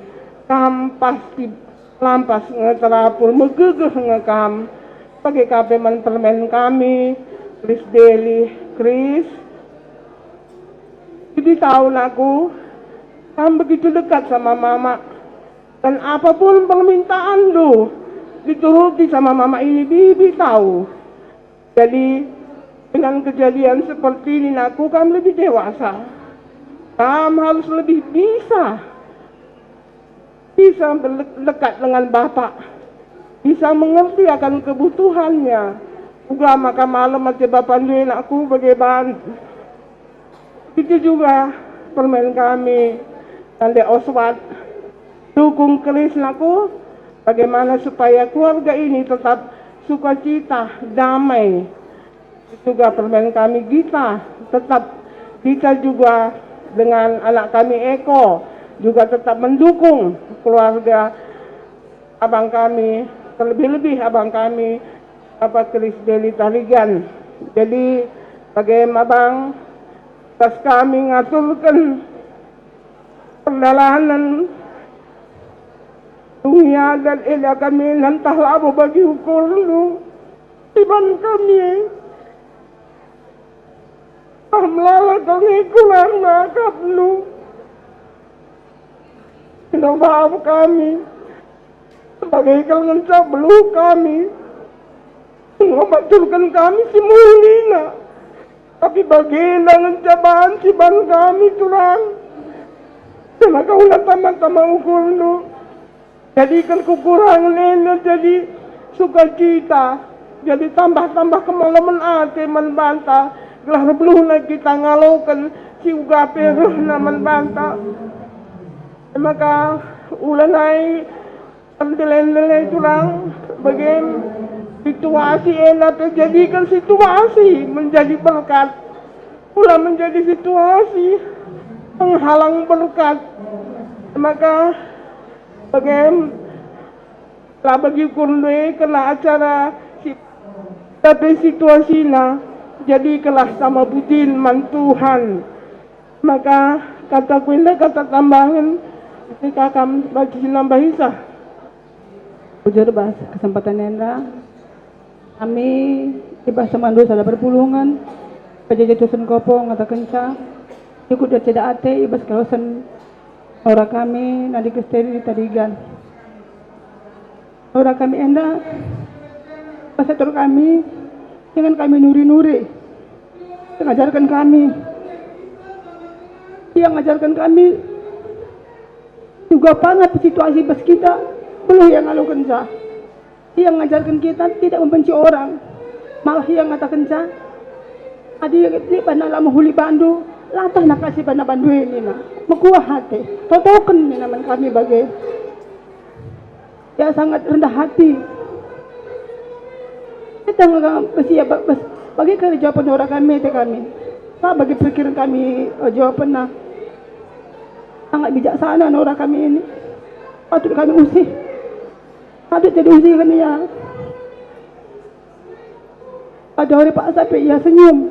pasti lampas ngeterapul megegeh ngekam pakai kape mentermen kami Kris Deli Kris. Jadi tahu aku kamu begitu dekat sama mama dan apapun permintaan lu dituruti sama mama ini bibi tahu. Jadi dengan kejadian seperti ini aku kamu lebih dewasa, kamu harus lebih bisa dekat dengan Bapak, bisa mengerti akan kebutuhannya. Juga maka malam mati Bapak duin aku bagaimana. Itu juga permen kami Tande Oswat dukung Kris naku bagaimana supaya keluarga ini tetap sukacita, damai. Juga permen kami Gita, tetap Gita juga dengan anak kami Eko juga tetap mendukung keluarga abang kami, terlebih-lebih abang kami Bapak Kris Deli Tarigan. Jadi bagaimana abang pas kami ngaturkan perjalanan dunia dan eda kami nantah labo bagi ukur lu iban kami melala kami kurang nakap lu. Maaf kami sebagai kalangan cabelu kami mematurkan kami si mulina, tapi bagaimana ngencabaan si ban kami turang sama kaulah tambah-tambah ukur lu jadikan kekurangan ini jadi sukacita, jadi tambah-tambah kemalaman ate membantah gelah rebluhna kita ngalaukan si ugape ruhna membantah. Maka ulanai terdelai turang bagian situasi enak terjadikan situasi menjadi berkat, pula menjadi situasi menghalang berkat. Maka bagian lah bagi kundui kena acara tapi situasinya jadi kelas sama budin mantuhan. Maka kata kuinda kata tambahan ketika kami bagi nambah hisah. Ujur bahas kesempatan Nenda, kami ibas semandu sada perpulungan PJJ Terusan Kopo ngata kenca ikut dan tidak ate ibas kawasan ora kami nadi kesteri tadigan ora kami enda pasator kami dengan kami nuri-nuri mengajarkan kami yang mengajarkan kami juga banget situasi bas kita belum yang lalu kenca yang mengajarkan kita tidak membenci orang malah yang ngatakan sa adi li panala mahuli bandu latah na kasih pana bandu ini na makuah hati totokan ni naman kami bagi ya sangat rendah hati kita nggak bagi kali jawaban orang kami Pak bagi pikiran kami jawaban na sangat bijaksana orang kami ini patut kami usih patut jadi usih kan ya ada hari Pak sampai ia senyum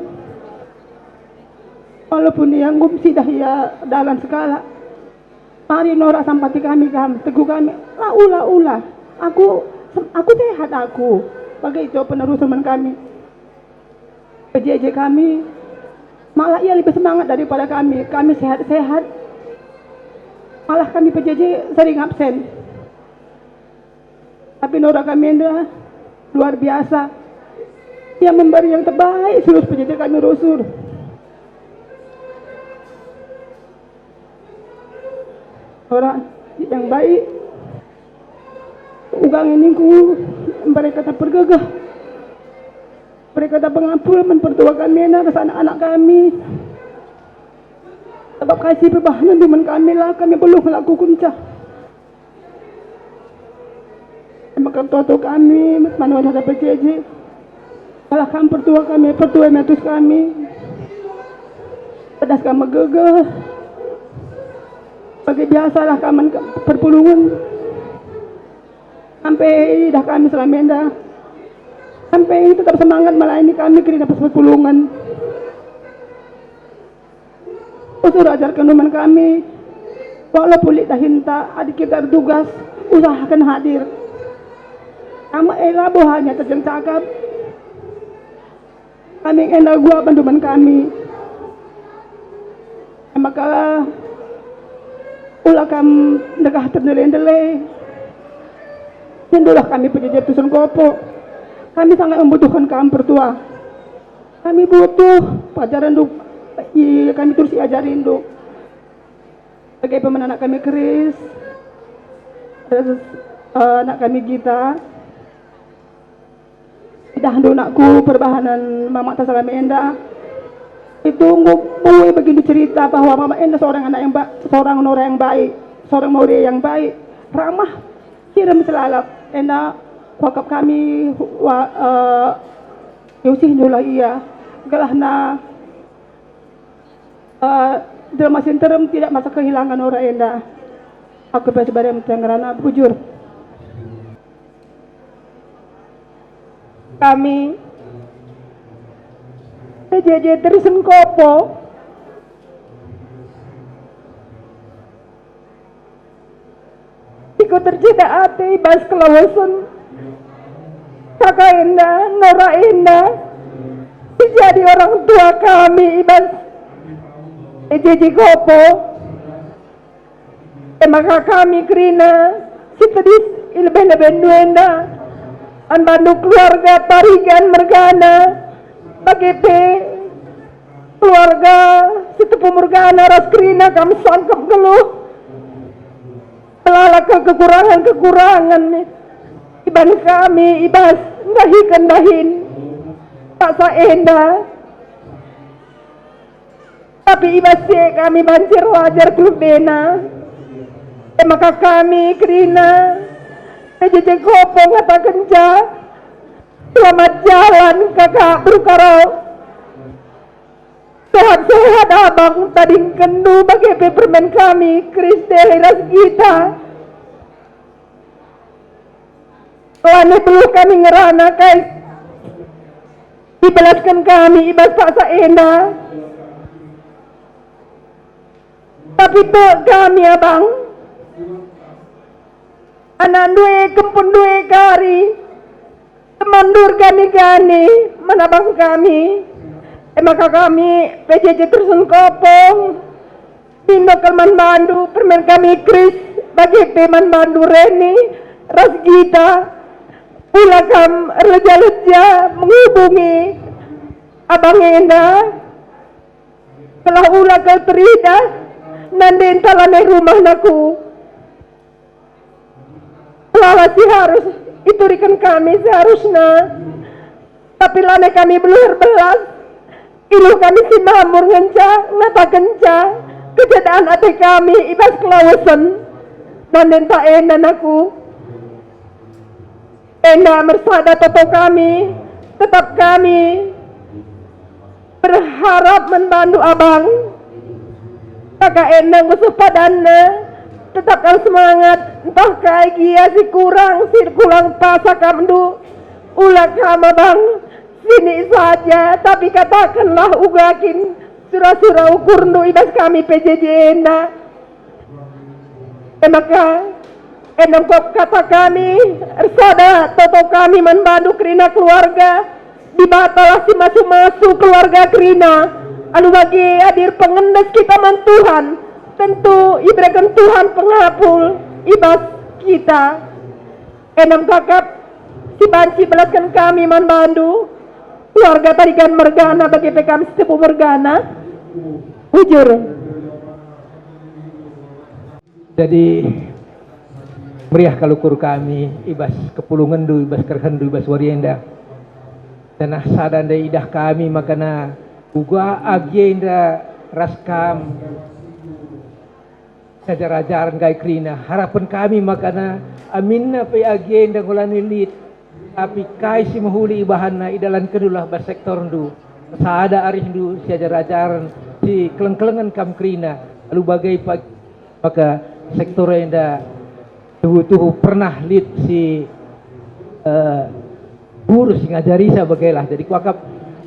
walaupun ia ngumsi dah ia dalam segala mari norak sampati kami teguh kami ulah aku sehat aku bagi itu penerus teman kami PJJ kami malah ia lebih semangat daripada kami sehat-sehat malah kami PJJ sering absen tapi norak kami dah luar biasa ia memberi yang terbaik seluruh PJJ kami rusur orang yang baik ugang ini ku mereka tak pergegah mereka tak pengampun mempertuakan mena ke anak-anak kami sebab kasih perbahanan teman kami lah kami belum melakukan cah maka tua kami mana ada PJJ malah kami pertua metus kami pedas kami gegah bagi biasalah kami perpulungan sampai dah kami selamenda sampai tetap semangat melayani kami kena perpulungan usur ajarkan teman kami walaupun lik dah hinta adik kita bertugas usahakan hadir sama elabo hanya terjun cakap kami enak gua teman kami maka ulah kam negah terdele-dele Hindulah kami PJJ Dusun Kopo kami sangat membutuhkan kamu pertua kami butuh pelajaran kami terus diajarin sebagai pemen anak kami Kris anak kami Gita tidak nakku perbahanan Mama Tasalami Enda itu gue begini cerita bahwa Mama Enda seorang anak yang baik, seorang Nora yang baik, seorang Mauri yang baik, ramah, kirim selalap. Enda wakaf kami Yusih nulah iya, galah na dalam masin terem tidak masa kehilangan Nora Enda. Aku sebagai mendengarana bujur. Kami PJJ Dusun Kopo ikut tercita hati bas kelawasan kakak Enda, Nora Enda menjadi orang tua kami bas PJJ Kopo maka kami kerina setedis ilben-leben Enda an bandu keluarga Parigan Mergana bagi keluarga Sitepu Murgana Raskrina kami sangkap geluh melala kekurangan iban kami ibas dahin paksa Enda tapi ibas kami banjir wajar klubena maka kami kerina PJJ Kopo ngatakan selamat jalan kakak Brukarau sehat-sehat abang tading kendu bagi permen kami Kris Dehiras kita lani perlu kami ngerana guys dibelaskan kami ibas paksa Enda tapi kami abang anak duwe kempun duwe kari temandur gani-gani menabang kami maka kami PJJ Dusun Kopo Pindo Kelman Bandu permen kami Kris bagi teman Bandu Reni Rasgita pula kam leja-leja menghubungi Abang Enda telah ulah kau terida nanti talane rumah naku Lala si harus iturikan kami seharusnya Tapi lane kami beluhur belas. Ilu kami si mamur ngenca, ngata kenca. Kejedaan ate kami ibas kelawesen. Dan nenta enan aku. Ena mersada toto kami. Tetap kami berharap membantu abang. Kakak enang usuh padana. Tetapkan semangat. Entah kai gia si kurang pasa kamdu. Ulah kama bang. Sini saja. Tapi katakanlah ugakin. Surah-surah ukur nu ibas kami PJJ ena. Maka enam kok kata kami. Ersada toto kami membantu kerina keluarga. Dibatalah si masu-masu keluarga kerina. Anu bagi hadir pengendes kita mantuhan. Tentu iberikan Tuhan penghapul ibas kita. Enam kakak si banci belaskan kami membantu keluarga tarikan mergana bagi kami sepupu mergana. Ujur. Jadi meriah kalukur kami ibas kepulungan du ibas kerhendu ibas warienda. Dan sadan da idah kami makana uga agenda raskam sejar-ajaran gai krina harapan kami makana aminna pe agenda ngulan lilit tapi kai si mahuli ibahana idalan kedulah bas sektor ndu saada arih ndu sejar-ajaran si keleng-kelengan kam krina lalu bagai maka sektor enda tuhu pernah lit si guru sing ngajari sa bagailah jadi kuakap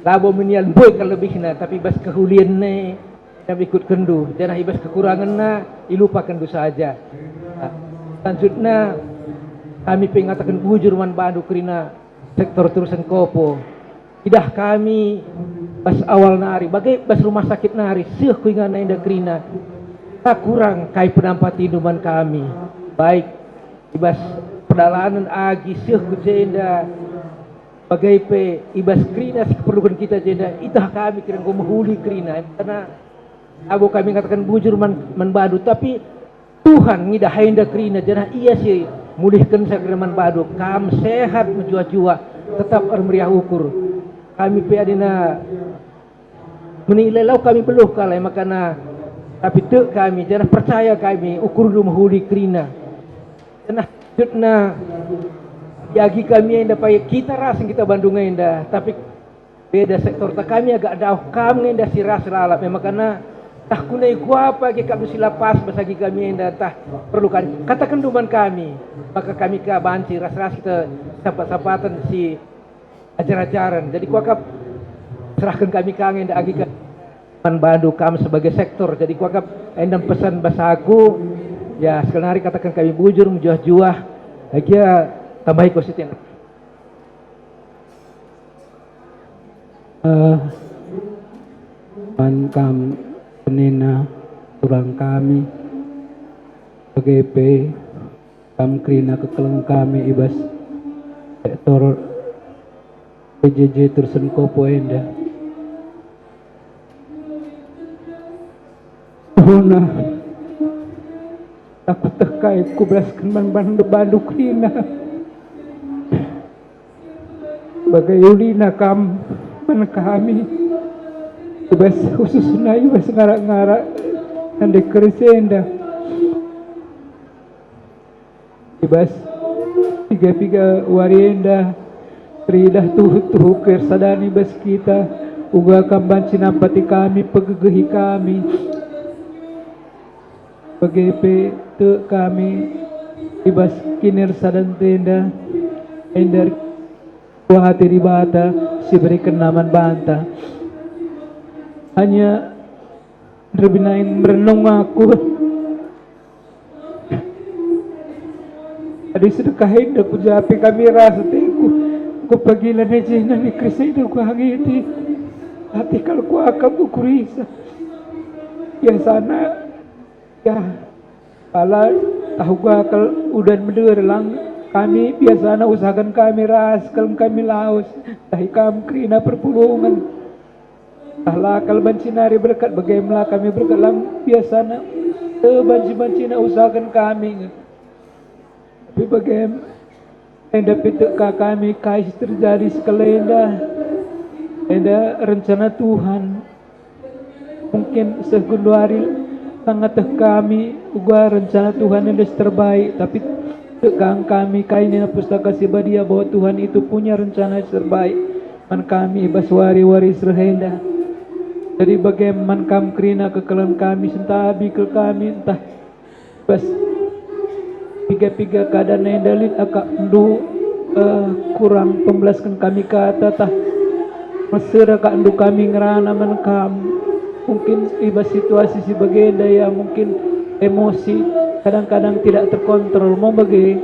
labo menian boy kelebihna tapi bas kehulian ne yang ikut kendu jangan ibas kekurangan na ilupa kendu saja. Selanjutnya kami pengatakan bujur man bandu kerina sektor terusan kopo idah kami bas awal nari bagai bas rumah sakit nari seuh kuingan indah kerina tak kurang kai penampat induman kami baik ibas pedalanan agi seuh kujenda bagai pe ibas krina si keperluan kita jenda itah kami kira menghuli krina karena abu kami katakan bujur man badu tapi Tuhan ngidah hainda krina jana iya sih mulihkan sakira man badu kam sehat menjua-jua tetap meriah ukur kami pe adina menilai lau kami beluh kalai makana tapi te kami jana percaya kami ukur du menghuli krina jana jutna yagi kami yang dapat kita rasing kita Bandung enda tapi beda sektor tak kami agak jauh kami enda si ras lalap memang karena tah kunai kuapa ke kami silapas basagi kami enda tah perlukan katakan duman kami maka kami ka banci ras-ras kita sapat-sapatan si ajar-ajaran jadi kuakap serahkan kami kang enda agi man bandu kami sebagai sektor jadi kuakap endam pesan basaku ya sekali hari katakan kami bujur menjuah-juah lagi tambahi kositin. Kam penina turang kami PGP kam krina kekeleng kami ibas sektor PJJ Tersen Kopo enda. Tuhuna takut terkait kublaskan bandu krina. Bagai ulina kam man kami ibas khususnya ibas ngarak-ngarak ande keresenda ibas tiga warienda tridah tuh kersadani ibas kita uga kamban sinampati kami pegegehi kami bagai te kami ibas kiner sadan tenda ender hati ribata si berikan naman banta hanya terbinain merenung aku ada sedekahin dah puja api kami rasa teku ku pagilan aja nani krisai dah ku hangiti hati kalau ku akam ku kurisa ya sana ya pala tahu ku akal udan mendengar lang kami biasanya usahakan kami raskel kami laos tahi kam krina perpulungan tahlah kal bancinari berkat bagaimana kami berkat lang biasanya banci-bancina usahakan kami tapi bagaimana enda pituk kami kais terjadi sekelenda ada rencana Tuhan. Mungkin segundo hari sangat kami gua rencana Tuhan yang terbaik, tapi tegang kami kainnya pustaka sibadia bahwa Tuhan itu punya rencana yang terbaik man kami baswari-wari serhenda. Jadi bagaimana kam krina kekelan kami sentabi ke kami entah bas tiga keadaan yang dalil akak ndu kurang pembelaskan kami kata tah mesra kak ndu kami ngerana man kam mungkin ibas situasi si bagenda ya mungkin emosi kadang-kadang tidak terkontrol mau bagi.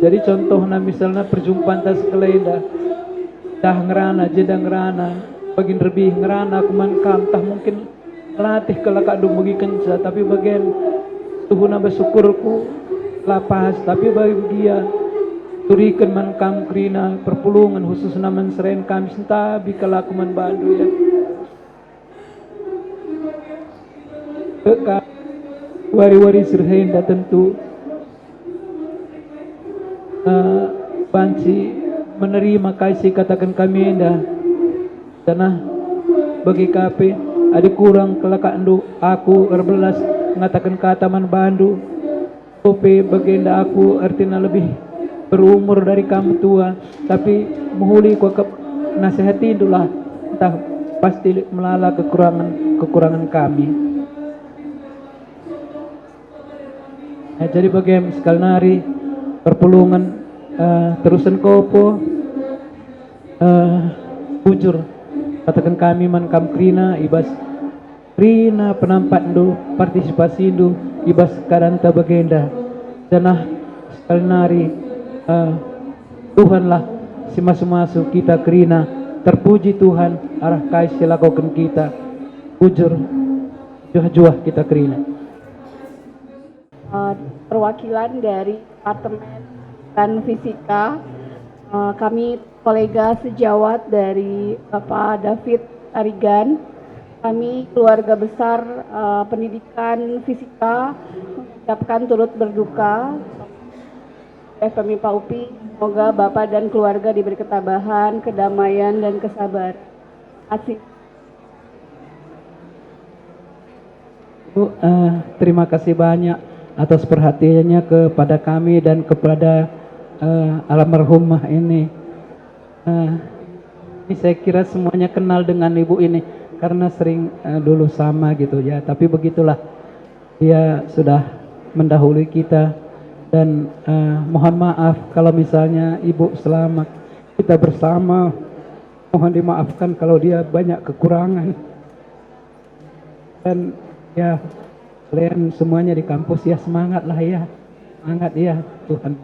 Jadi contohnya misalnya perjumpaan tas kelenda dah ngerana jeda ngerana bagin lebih ngerana kuman kam tah mungkin latih kalau kak ndu bagi kenca tapi bagian tuhuna bersyukurku lapas tapi bagi dia turikan man kam krina perpulungan khusus naman seren kami sentabi kalakuman bandu ya Kak wari-wari serhenda tentu banci menerima kasih katakan kami enda tanah bagi kape ada kurang kelak andu aku erbelas mengatakan kata man bandu kope bagenda aku artinya lebih berumur dari kamu tua tapi muhuli ku ke nasihati itulah entah pasti melala kekurangan kami. Nah, jadi bagaimana sekali nari perpulungan terusan kopo bujur katakan kami man kam krina ibas krina penampat do partisipasi do ibas kadanta bagenda danah sekali nari Tuhanlah si masu-masu kita krina terpuji Tuhan arah kasih lakukan kita bujur juah-juah kita krina. Perwakilan dari Departemen dan Fisika, kami kolega sejawat dari Bapak David Arigan, kami keluarga besar pendidikan fisika mengucapkan turut berduka FMI Pak Upi, semoga Bapak dan keluarga diberi ketabahan, kedamaian dan kesabaran. Asik. Terima kasih banyak atas perhatiannya kepada kami dan kepada almarhumah ini. Ini saya kira semuanya kenal dengan ibu ini karena sering dulu sama gitu ya. Tapi begitulah, dia sudah mendahului kita dan mohon maaf kalau misalnya ibu selamat kita bersama. Mohon dimaafkan kalau dia banyak kekurangan. Dan ya kalian semuanya di kampus ya semangat lah ya, semangat ya Tuhan.